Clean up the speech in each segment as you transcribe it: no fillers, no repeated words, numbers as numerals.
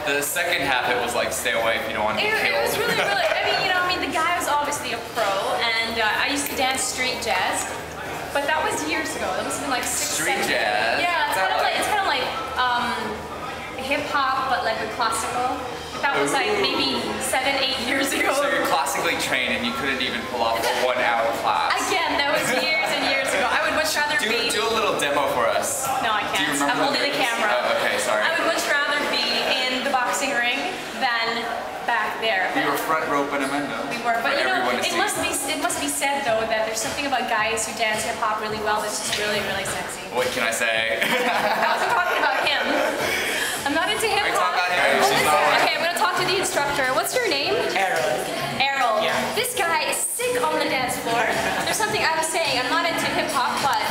The second half, it was like, stay away if you don't want to get killed. It was really, the guy was obviously a pro, and I used to dance street jazz, but that was years ago. That must have been like 6, 7 Street jazz? Yeah, it's kind of like hip hop, but like with classical. That was like maybe 7, 8 years ago. So you're classically trained and you couldn't even pull off a 1-hour class. Again, that was years and years ago. I would much rather be... Do a little demo for us. No, I can't. Do you remember I'm holding the camera. Oh, okay, sorry. I would much rather be in the boxing ring than back there. We were front row Benamendo. We were, but you know, it must be said though that there's something about guys who dance hip hop really well that's just really, really sexy. What can I say? I wasn't talking about him. I'm not into hip hop. Okay, I'm gonna talk to the instructor. What's your name? Errol. Yeah. This guy is sick on the dance floor. There's something I was saying. I'm not into hip hop, but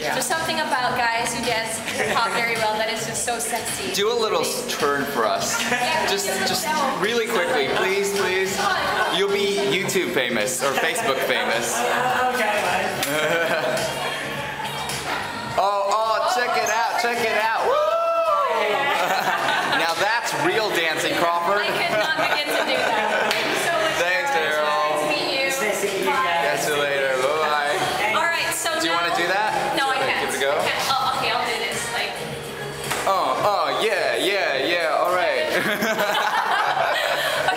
there's something about guys who dance hip hop very well that is just so sexy. Do a little turn for us. Yeah, just really quickly, please. You'll be YouTube famous or Facebook famous. Oh, check it out. Woo! Now that's real dancing, Crawford. I could not begin to do that. Thank you so much. Thanks, Errol. Nice to meet you. Nice to meet you guys. Catch you later. Bye-bye. All right, so Do you want to do that? No, I can't. Good to go? Oh, okay, I'll do this. Like. Yeah. All right.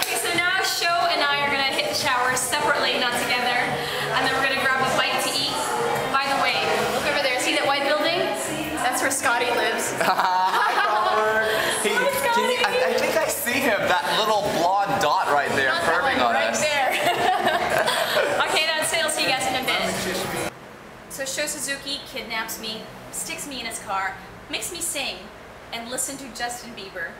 Okay, so now Sho and I are gonna hit the shower separately, not together, and then we're gonna grab a bite to eat. By the way, look over there. See that white building? That's where Scotty lives. Hi, Crawford. I think I see him. That little blonde dot right there, curving on right us. There. Okay, that's it. I'll see you guys in a bit. So Sho Suzuki kidnaps me, sticks me in his car, makes me sing and listen to Justin Bieber,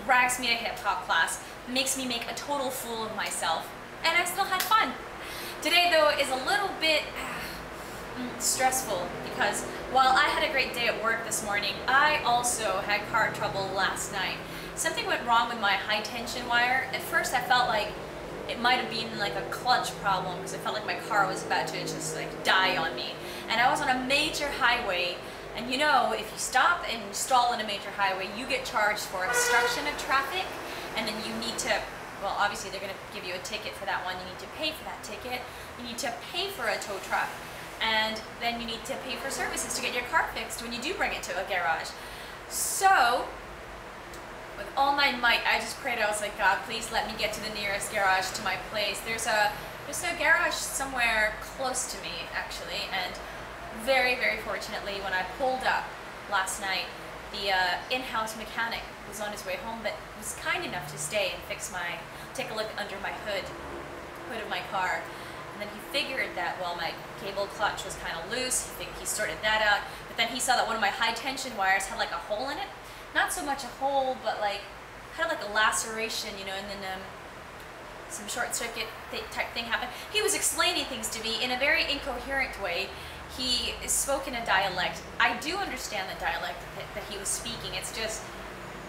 drags me to hip hop class, makes me make a total fool of myself, and I still had fun. Today though is a little bit stressful because while I had a great day at work this morning, I also had car trouble last night. Something went wrong with my high tension wire. At first I felt like it might have been like a clutch problem because I felt like my car was about to just like die on me. And I was on a major highway, and you know, if you stop and stall in a major highway, you get charged for obstruction of traffic, and then you need to, well, obviously they're going to give you a ticket for that one. You need to pay for that ticket. You need to pay for a tow truck. And then you need to pay for services to get your car fixed when you do bring it to a garage. So, with all my might, I just prayed. I was like, God, please let me get to the nearest garage to my place. There's a garage somewhere close to me, actually, and very, very fortunately, when I pulled up last night, the in-house mechanic was on his way home, but was kind enough to stay and take a look under my hood of my car. And then he figured that, well, my cable clutch was kind of loose. He sorted that out. But then he saw that one of my high tension wires had like a hole in it. Not so much a hole, but like kind of like a laceration, you know, and then some short circuit type thing happened. He was explaining things to me in a very incoherent way. He spoke in a dialect. I do understand the dialect that he was speaking. It's just,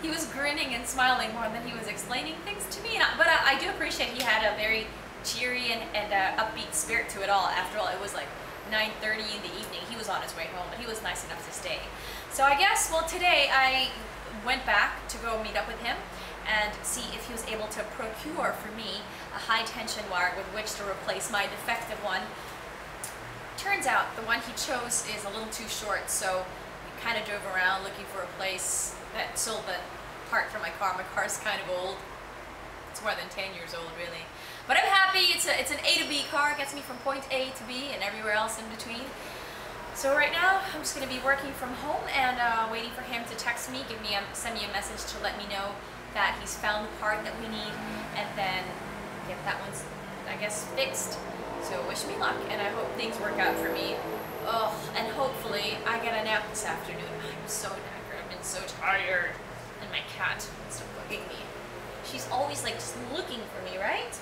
he was grinning and smiling more than he was explaining things to me. But I do appreciate he had a very cheery and upbeat spirit to it all. After all, it was like 9:30 in the evening. He was on his way home, but he was nice enough to stay. So I guess, well, today I went back to go meet up with him and see if he was able to procure for me a high tension wire with which to replace my defective one. Turns out the one he chose is a little too short, so we kind of drove around looking for a place that sold the part for my car. My car's kind of old. It's more than 10 years old, really. But I'm happy. It's an A to B car. It gets me from point A to B and everywhere else in between. So right now, I'm just going to be working from home and waiting for him to text me, send me a message to let me know that he's found the part that we need, and then get that one, I guess, fixed. So wish me luck, and I hope things work out for me. Oh, and hopefully I get a nap this afternoon. I'm so knackered. I've been so tired. And my cat wants to bugging me. She's always like just looking for me, right?